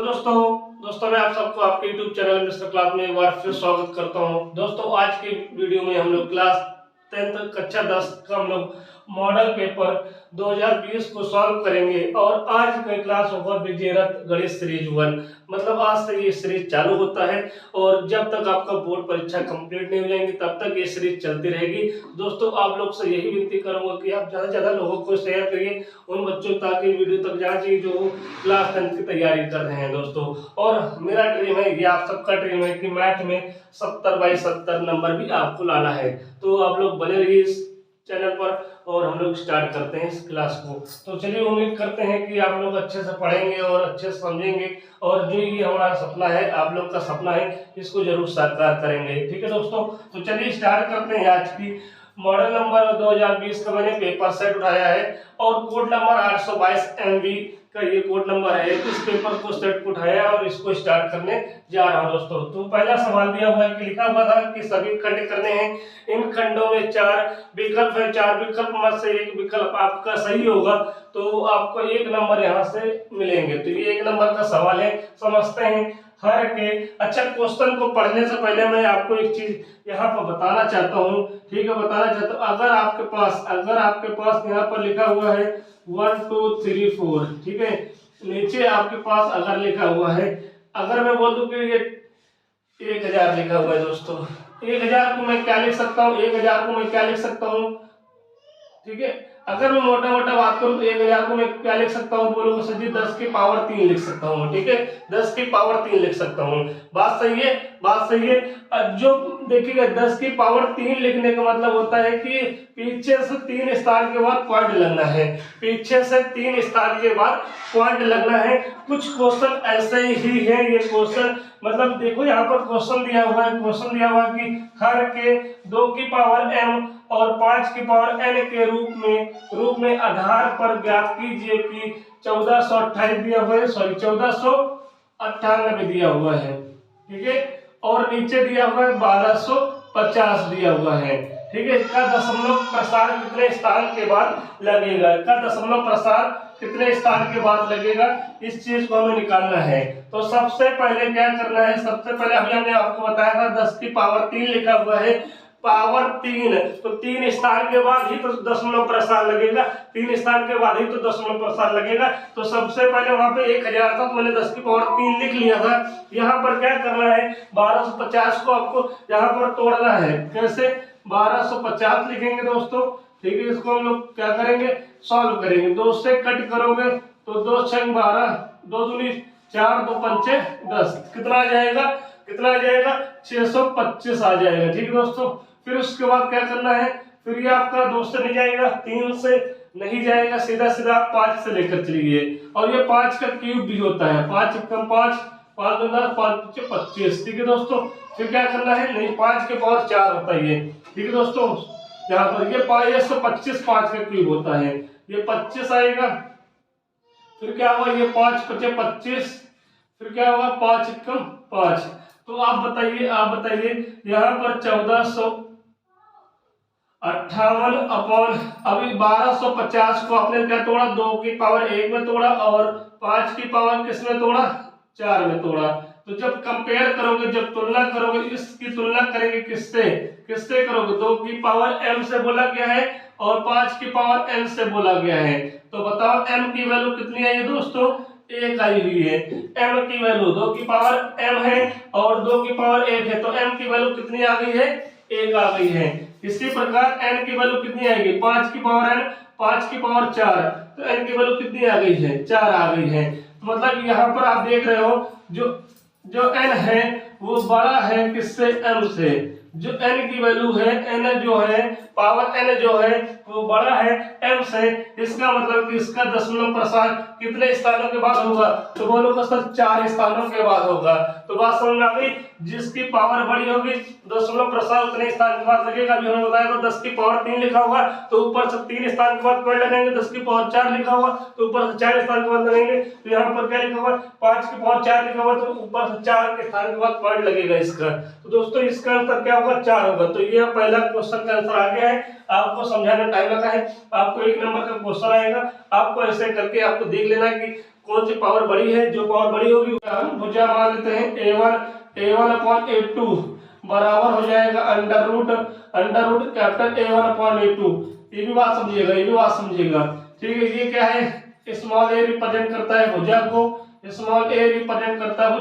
तो दोस्तों मैं आप सबको आपके YouTube चैनल मिस्टर क्लास में एक बार फिर स्वागत करता हूं। दोस्तों आज की वीडियो में हम लोग क्लास 10 कक्षा 10 का हम लोग मॉडल पेपर 2020 को सॉल्व करेंगे और आज का क्लास होगा विजयरथ गणित सीरीज 1। मतलब आज से ये सीरीज चालू होता है और जब तक आपका बोर्ड परीक्षा कंप्लीट नहीं हो जाएंगी तब तक ये सीरीज चलती रहेगी। दोस्तों आप लोग से यही विनती करूंगा कि आप ज्यादा से ज्यादा लोगों को शेयर करिए उन बच्चों ताकि वीडियो तक जाना चाहिए जो क्लास 10 की तैयारी कर रहे हैं दोस्तों। और मेरा ड्रीम है, ये आप सबका ड्रीम है कि मैथ में 70/70 नंबर भी आपको लाना है। तो आप लोग बने रहिए इस चैनल पर और हम लोग स्टार्ट करते हैं इस क्लास को। तो चलिए उम्मीद करते हैं कि आप लोग अच्छे से पढ़ेंगे और अच्छे से समझेंगे और जो ये हमारा सपना है, आप लोग का सपना है, इसको जरूर साकार करेंगे। ठीक है दोस्तों, तो चलिए स्टार्ट करते हैं। आज की मॉडल नंबर 2020 का मैंने पेपर सेट उठाया है और कोड नंबर 822 MB का ये कोड नंबर है। इस पेपर को सेट को उठाया और इसको स्टार्ट करने जा रहा हूं दोस्तों। तो पहला सवाल दिया हुआ है कि लिखा हुआ था कि सभी खंड करने हैं। इन खंडों में 4 विकल्प है, 4 विकल्प में से एक विकल्प आपका सही होगा तो आपको 1 नंबर यहाँ से मिलेंगे। तो ये 1 नंबर का सवाल है, समझते हैं हर के। अच्छा, क्वेश्चन को पढ़ने से पहले मैं आपको एक चीज यहाँ पर बताना चाहता हूँ। ठीक है, बताना चाहता हूँ। अगर आपके पास यहाँ पर लिखा हुआ है 1 2 3 4, ठीक है, नीचे आपके पास अगर लिखा हुआ है, अगर मैं बोल दूं कि ये 1000 लिखा हुआ है दोस्तों, 1000 को मैं क्या लिख सकता हूँ, 1000 को मैं क्या लिख सकता हूँ, ठीक है। अगर मैं मोटा मोटा बात करूं तो 1000 को मैं क्या लिख सकता हूँ, बोलो सर जी 10 की पावर 3 लिख सकता हूँ। ठीक है, 10 की पावर 3 लिख सकता हूँ। बात सही है, बात सही है। जो देखिएगा 10 की पावर 3 लिखने का मतलब होता है कि पीछे से 3 स्थान के बाद पॉइंट लगना है, पीछे से 3 स्थान के बाद पॉइंट लगना है। कुछ क्वेश्चन ऐसे ही है। ये क्वेश्चन मतलब देखो यहाँ पर क्वेश्चन दिया हुआ है, क्वेश्चन दिया हुआ है कि हर के 2 की पावर m और 5 की पावर n के रूप में आधार पर ज्ञात कीजिए कि 1428 दिया हुआ है, सॉरी 1498 दिया हुआ है। ठीक है, और नीचे दिया हुआ है 1250 दिया हुआ है। ठीक है, इसका दशमलव प्रसार कितने स्थान के बाद लगेगा, इसका दशमलव प्रसार कितने स्थान के बाद लगेगा, इस चीज को हमें निकालना है। तो सबसे पहले क्या करना है, सबसे पहले अभी हमने आपको बताया था 10 की पावर 3 लिखा हुआ है, पावर 3, तो 3 स्थान के बाद ही तो दशमलव प्रसार लगेगा, 3 स्थान के बाद ही तो दशमलव प्रसार लगेगा। तो सबसे पहले वहां पे 1000 था तो मैंने 10 की पावर 3 लिख लिया था। यहाँ पर क्या करना है, 1250 को आपको यहाँ पर तोड़ना है। कैसे, 1250 लिखेंगे दोस्तों। ठीक है, इसको हम लोग क्या करेंगे, सॉल्व करेंगे। 2 से कट करोगे तो 2 6 12, 2 दूनी 4, 2 पंचे 10, कितना आ जाएगा, कितना आ जाएगा, 625 आ जाएगा। ठीक है दोस्तों, फिर उसके बाद क्या करना है, फिर ये आपका 2 से नहीं जाएगा, 3 से नहीं जाएगा, सीधा सीधा 5 से लेकर चलिए। और ये 5 का क्यूब भी होता है, 5 कम 5, 5 दूना 5 25। ठीक है दोस्तों, फिर क्या करना है, नहीं 5 के पावर 4 होता है ये। ठीक है दोस्तों, यहाँ पर ये 25 5 का क्यूब होता है, ये 25 आएगा। फिर क्या हुआ, ये 5 5 25, फिर क्या हुआ 5 कम 5। तो आप बताइए यहाँ पर 1458 अपॉन, अभी 1250 को आपने क्या तोड़ा, 2 की पावर 1 में तोड़ा और 5 की पावर किस में तोड़ा, 4 में तोड़ा। तो जब कंपेयर करोगे, जब तुलना करोगे, इसकी तुलना करेंगे किससे, किससे करोगे, 2 की पावर m से बोला गया है और 5 की पावर n से बोला गया है। तो बताओ m की वैल्यू कितनी आई है दोस्तों, 1 आई हुई है। m की वैल्यू 2 की पावर m है और 2 की पावर 1 है, तो m की वैल्यू कितनी आ गई है, 1 आ गई है। इसी प्रकार n की वैल्यू कितनी आएगी, 5 की पावर n, 5 की पावर 4, तो n की वैल्यू कितनी आ गई है, 4 आ गई है। तो मतलब यहाँ पर आप देख रहे हो जो n है वो बड़ा है किससे, m से। जो n की वैल्यू है, n जो है, पावर n जो है वो बड़ा है m से। इसका मतलब कि इसका दशमलव प्रसार कितने स्थानों के बाद होगा, तो बोलोगे सर 4 स्थानों के बाद होगा। तो बात समझ में आ गई, जिसकी पावर बड़ी होगी दशमलव प्रसार उतने स्थान के बाद लगेगा। अभी हमने बताया था 10 की पावर 3 लिखा हुआ तो ऊपर से 3 स्थान के बाद पॉइंट लगेंगे, 10 की पावर 4 लिखा हुआ तो ऊपर से 4 स्थान के बाद लगेंगे। तो यहाँ पर क्या लिखा हुआ, 5 की पावर 4 लिखा हुआ तो ऊपर से 4 के स्थान के बाद पॉइंट लगेगा इसका। तो दोस्तों इसका आंसर क्या होगा, 4 होगा। तो ये पहला क्वेश्चन का आंसर आ गया है। आपको समझाने में टाइम लगा है, आपको 1 नंबर का क्वेश्चन आएगा, आपको ऐसे करके आपको देख लेना है कि कौन सी पावर बड़ी है, जो पावर बड़ी होगी हम भुजा मान लेते हैं A1/A2 बराबर हो जाएगा अंडर रूट कैपिटल A1/A2। ये भी बात समझिएगा, ये भी बात समझिएगा, ठीक है। ये क्या है, स्मॉल ए रिप्रेजेंट करता है भुजा को, स्मॉल ए रिप्रेजेंट करता है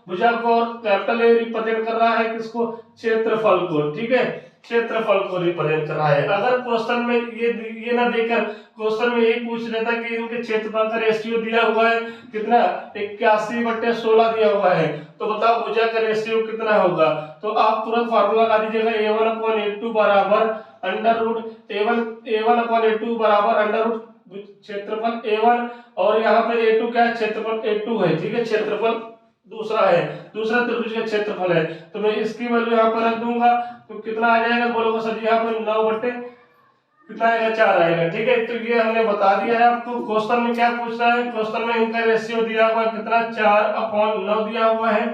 भुजा को और कैपिटल ए रिप्रेजेंट कर रहा है किसको, क्षेत्रफल को, ठीक है, क्षेत्रफल को रिप्रेजेंट कर रहा है। अगर क्वेश्चन में ये ना देकर क्वेश्चन में यही पूछ लेता कि इनके क्षेत्रफल का रेशियो दिया हुआ है कितना, 81/16 दिया हुआ है, तो बताओ भुजा का रेशियो कितना होगा। तो आप तुरंत फार्मूला लगा दीजिएगा A1/A2 बराबर अंडर रूट बराबर अंडर रूट क्षेत्रफल A1 और यहाँ पे A2 क्या है, क्षेत्रफल A2 है, ठीक है, क्षेत्रफल दूसरा त्रिभुज का क्षेत्रफल है। तो मैं इसकी वैल्यू यहाँ पर रख दूंगा, तो कितना आ जाएगा बोलोगे सर जी, यहाँ पर 9 कितना आएगा, 4 आएगा, ठीक है। तो ये हमने बता दिया है आपको। क्वेश्चन में क्या पूछ रहा है, क्वेश्चन में इनका रेशियो दिया हुआ है कितना, 4/9 दिया हुआ है,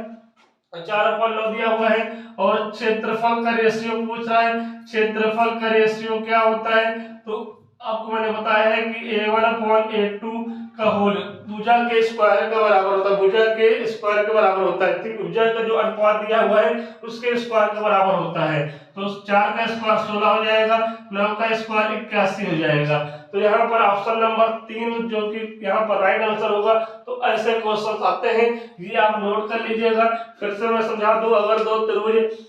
4/9 दिया हुआ है। और क्षेत्रफल का रेशियो पूछ रहा है, क्षेत्रफल का रेशियो क्या होता है, तो आपको मैंने बताया है कि A1/A2 का होल भुजा के स्क्वायर का बराबर होता है, भुजा के स्क्वायर के बराबर होता है, ठीक, भुजा का जो अनुपात दिया हुआ है उसके स्क्वायर के बराबर होता है। तो 4 का स्क्वायर 16 हो जाएगा, 9 का स्क्वायर 81 हो जाएगा। तो यहाँ पर ऑप्शन नंबर 3 जो कि यहाँ पर राइट आंसर होगा। तो ऐसे क्वेश्चन आते हैं, ये आप नोट कर लीजिएगा। फिर से मैं समझा दूं, अगर दो त्रिभुज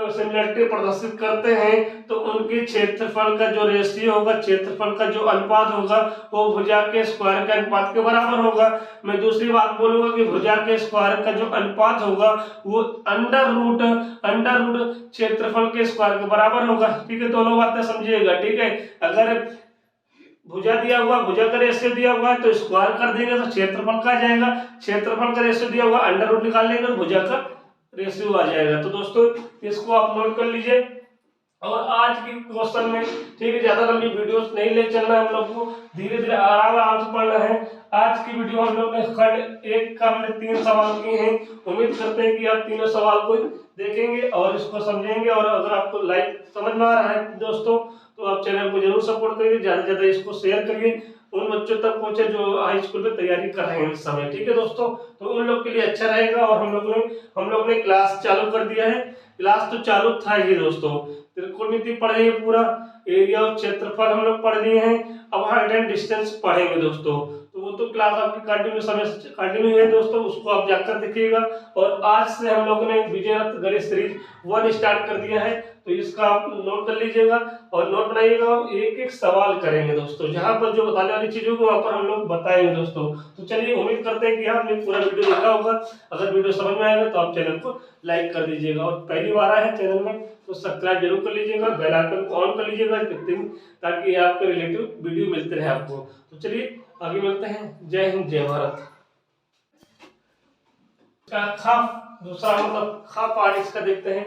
सिमिलरिटी प्रदर्शित करते हैं तो उनके क्षेत्रफल का जो रेशियो होगा, क्षेत्रफल का जो अनुपात होगा वो भुजा के स्क्वायर के अनुपात के बराबर होगा। मैं दूसरी बात बोलूंगा कि भुजा के स्क्वायर का जो अनुपात होगा वो अंडर रूट क्षेत्रफल के स्क्वायर के बराबर होगा, ठीक है। दोनों बातें समझिएगा, ठीक है। अगर भुजा दिया हुआ, भुजा का रेशियो दिया हुआ है तो स्क्वायर कर देंगे तो क्षेत्रफल का आ जाएगा, क्षेत्रफल का रेशियो दिया हुआ अंडर रूट निकाल लेंगे तो भुजा का रेशियो आ जाएगा। तो दोस्तों इसको आप नोट कर लीजिए। और आज की क्वेश्चन में, ठीक है, ज्यादा लंबी वीडियोस नहीं ले चलना है, हम लोग को धीरे धीरे आराम से पढ़ना है। आज की वीडियो हम लोग ने खंड 1 का हमने 3 सवाल किए हैं। उम्मीद करते हैं कि आप तीनों सवाल को देखेंगे और इसको समझेंगे। और अगर आपको लाइक समझ में आ रहा है दोस्तों तो आप चैनल को जरूर सपोर्ट करिए, ज्यादा से ज्यादा इसको शेयर करिए, उन बच्चों तक पहुंचे जो हाई स्कूल में तैयारी कर रहे हैं इस समय, ठीक है दोस्तों। तो उन लोग के लिए अच्छा रहेगा। और हम लोग ने क्लास चालू कर दिया है, क्लास तो चालू था ही दोस्तों। त्रिकोणमिति पढ़ लिए, पूरा एरिया और क्षेत्रफल हम लोग पढ़ लिए हैं। अब हाइट एंड डिस्टेंस पढ़ेंगे दोस्तों। तो वो तो क्लास आपकी कंटिन्यू है दोस्तों, उसको आप जाकर देखिएगा। और आज से हम लोगों ने विजयरथ गणित सीरीज 1 स्टार्ट कर दिया है, तो इसका आप नोट कर लीजिएगा और नोट बनाइएगा। एक एक सवाल करेंगे दोस्तों, जहां पर जो बताने वाली चीजों को वहां पर हम लोग बताएंगे दोस्तों। तो चलिए, उम्मीद करते हैं कि आपने पूरा वीडियो देखा होगा। अगर वीडियो समझ में आएगा तो आप चैनल को लाइक कर दीजिएगा, और पहली बार आए हैं चैनल में तो सब्सक्राइब जरूर कर लीजिएगा, बेल आइकन को ऑन कर लीजिएगा ताकि आपके रिलेटिव वीडियो मिलते रहे आपको। तो चलिए आगे मिलते हैं। जय हिंद, जय भारत। खा दूसरा मतलब खा पार्ट इसका देखते हैं।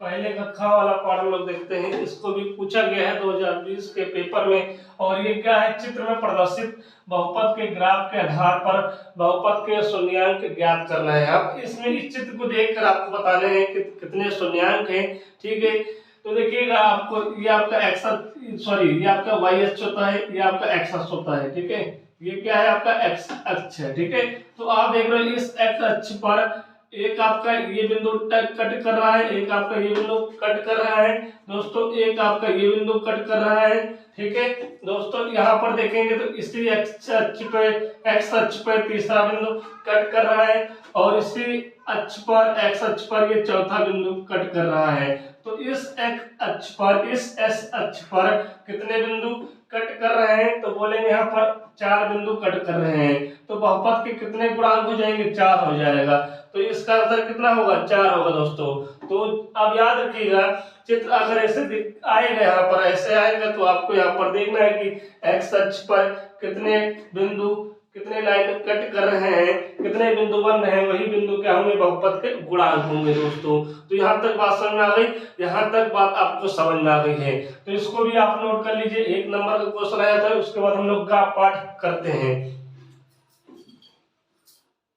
पहले का खा वाला पार्ट हम लोग देखते हैं। इसको भी पूछा गया है 2020 के पेपर में। और ये क्या है, चित्र में प्रदर्शित बहुपद के ग्राफ के आधार पर बहुपद के शून्यांक ज्ञात करना है। अब इसमें इस चित्र को देखकर आपको बताने हैं कि कितने शून्यांक हैं, ठीक है। तो देखिएगा, आपको ये आपका ये आपका वाई अक्ष होता है, ये आपका एक्स अक्ष होता है, ठीक है। ये क्या है, आपका एक्स अक्ष है, ठीक है। तो आप देख रहे हो इस एक्स अक्ष पर एक आपका ये बिंदु कट कर रहा है, एक आपका ये बिंदु कट कर रहा है दोस्तों, एक आपका ये बिंदु कट कर रहा है, ठीक है दोस्तों। यहाँ पर देखेंगे तो इसी एक्स अक्ष पर तीसरा बिंदु कट कर रहा है, और इसी एक्स अक्ष पर ये चौथा बिंदु कट कर रहा है। तो इस एस अक्ष पर कितने बिंदु कट कर रहे हैं, तो बोलेंगे यहाँ पर 4 बिंदु कट कर रहे हैं। तो बहुपद के कितने गुणांक हो जाएंगे, 4 हो जाएगा। तो इसका आंसर कितना होगा, 4 होगा दोस्तों। तो अब याद रखिएगा, चित्र अगर ऐसे आएगा, यहाँ पर ऐसे आएगा, तो आपको यहाँ पर देखना है कि एक्स अक्ष पर कितने बिंदु, कितने लाइन कट कर रहे हैं, कितने बिंदु बन रहे हैं, वही बिंदु क्या होंगे, बहुपद के गुणांक होंगे दोस्तों। तो यहाँ तक बात समझ में आ गई, यहाँ तक बात आपको समझ में आ गई है। तो इसको भी आप नोट कर लीजिए। 1 नंबर का क्वेश्चन आया था, उसके बाद हम लोग का पाठ करते हैं।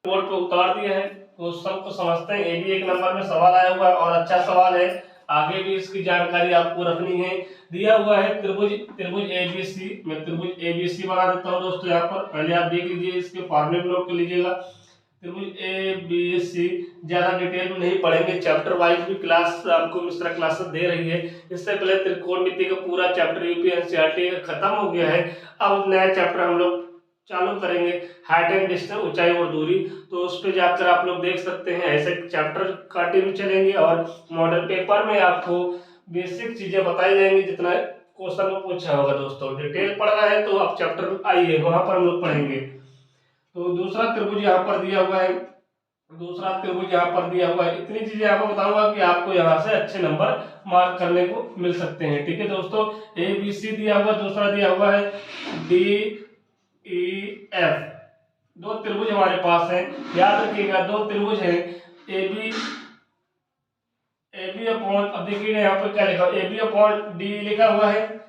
बोर्ड पे उतार दिया है, क्वेश्चन को समझते हैं। ये भी 1 नंबर में सवाल आया हुआ है और अच्छा सवाल है, आगे भी इसकी जानकारी आपको रखनी है। दिया हुआ है त्रिभुज एबीसी। मैं त्रिभुज एबीसी बना देता हूँ दोस्तों। यहाँ पर पहले आप देख लीजिए, इसके फॉर्मूले नोट कर लीजिएगा। त्रिभुज एबीसी ज्यादा डिटेल में नहीं पढ़ेंगे, चैप्टर वाइज भी क्लास आपको मिश्रा क्लासेस दे रही है। इससे पहले त्रिकोणमिति का पूरा चैप्टर यूपी एनसीईआरटी खत्म हो गया है। अब नया चैप्टर हम लोग चालू करेंगे, हाइट एंड डिस्टेंस, ऊंचाई और दूरी। तो उस पे जाकर आप लोग देख सकते हैं, ऐसे चैप्टर कंटिन्यू चलेंगे और मॉडल पेपर में आपको बेसिक चीजें बताई जाएंगी, जितना क्वेश्चन में पूछा होगा दोस्तों। डिटेल पढ़ना है तो आप चैप्टर आइए, वहां पर हम लोग पढ़ेंगे। तो दूसरा त्रिभुज यहाँ पर दिया हुआ है, इतनी चीजें आपको बताऊंगा कि आपको यहाँ से अच्छे नंबर मार्क करने को मिल सकते हैं। ठीक है दोस्तों, ए बी सी दिया हुआ, दूसरा दिया हुआ है डी ई एफ। दो त्रिभुज हमारे पास है, याद रखिएगा दो त्रिभुज है ए बी अपॉन, अब देखिएगा यहाँ पर क्या लिखा है, ए बी अपॉन डी लिखा हुआ है।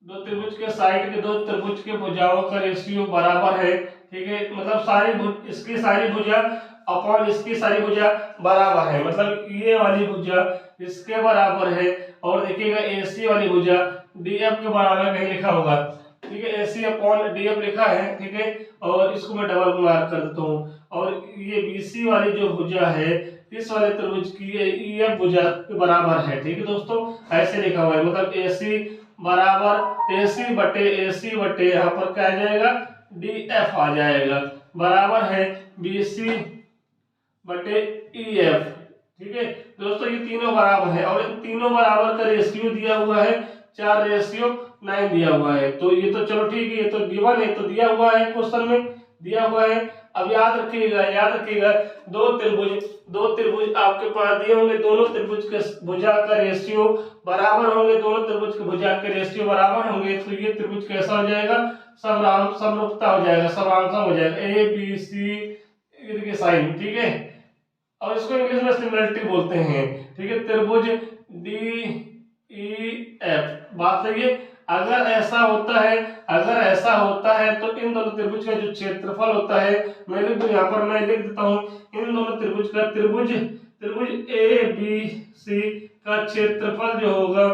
दो त्रिभुज के साइड के, दो त्रिभुज के भुजाओं का रेशियो बराबर है। ठीक है, मतलब इसकी सारी भुजा अपॉन इसकी सारी भुजा बराबर है, मतलब ये वाली भुजा इसके बराबर है। और देखिएगा एसी वाली भुजा डीएफ के बराबर कहीं लिखा होगा। ठीक है, एसी अपॉन डीएफ लिखा है। ठीक है, और इसको मैं डबल मार्क कर देता हूँ। और ये बीसी वाली जो भुजा है, इस वाले त्रिभुज की ईएफ भुजा के बराबर है। ठीक है दोस्तों, ऐसे लिखा हुआ है, मतलब एसी बराबर एसी बटे यहाँ पर क्या आ जाएगा, डीएफ आ जाएगा, बराबर है बीसी बटे ईएफ। ठीक है दोस्तों, ये तीनों बराबर है और इन तीनों बराबर का रेशियो दिया हुआ है 4:9 दिया हुआ है। तो ये तो चलो ठीक है, ये तो गिवन है, तो दिया हुआ है, क्वेश्चन में दिया हुआ है। अब याद रखिएगा दो त्रिभुज आपके पास दिए होंगे, दोनों त्रिभुज के भुजा का रेशियो बराबर होंगे, दोनों त्रिभुज के भुजा के रेशियो बराबर होंगे। तो ये त्रिभुज कैसा हो जाएगा, समरूपता हो जाएगा, समांतर हो जाएगा, ए बी सी के साइन। ठीक है, और इसको इंग्लिश में सिमिलरिटी बोलते हैं। ठीक है, त्रिभुज डी ई एफ, बात सही है। अगर ऐसा होता है तो इन दोनों त्रिभुज का जो क्षेत्रफल होता है, मैं लिख दूं यहाँ पर, मैं लिख देता हूँ, इन दोनों त्रिभुज का त्रिभुज ए बी सी का क्षेत्रफल जो होगा,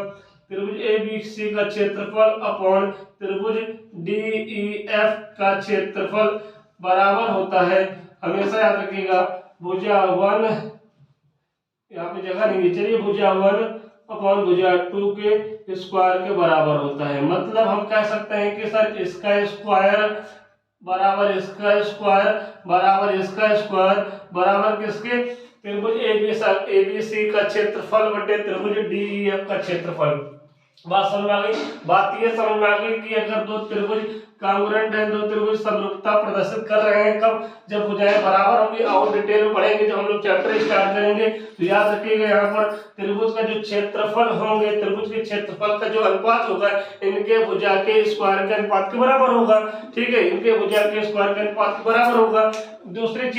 त्रिभुज ए बी सी का क्षेत्रफल अपॉन त्रिभुज डी ई एफ का क्षेत्रफल बराबर होता है, हमेशा याद रखिएगा, भुजा 1, यहाँ पे जगह नहीं है, चलिए भुजा 1 अपॉन भुजा 2 के स्क्वायर के बराबर होता है। मतलब हम कह सकते हैं कि सर इसका स्क्वायर बराबर इसका स्क्वायर बराबर किसके, त्रिभुज एबीसी का क्षेत्रफल बटे त्रिभुज डीईएफ का क्षेत्रफल। बात समझ में आ गई। बात ये समझ में आ गई कि अगर दो त्रिभुज कांग्रुएंट है, दो त्रिभुज समरूपता प्रदर्शित कर रहे हैं, कब, जब भुजाएं बराबर होंगी। और डिटेल में पढ़ेंगे जब हम लोग चैप्टर स्टार्ट करेंगे। तो याद रखिएगा यहाँ पर त्रिभुज का जो क्षेत्रफल होंगे, त्रिभुज के क्षेत्रफल का जो अनुपात होगा, इनके भुजा के स्क्वायर के अनुपात के बराबर होगा। ठीक है, इनके भुजा के स्क्वायर के अनुपात के बराबर होगा। दूसरी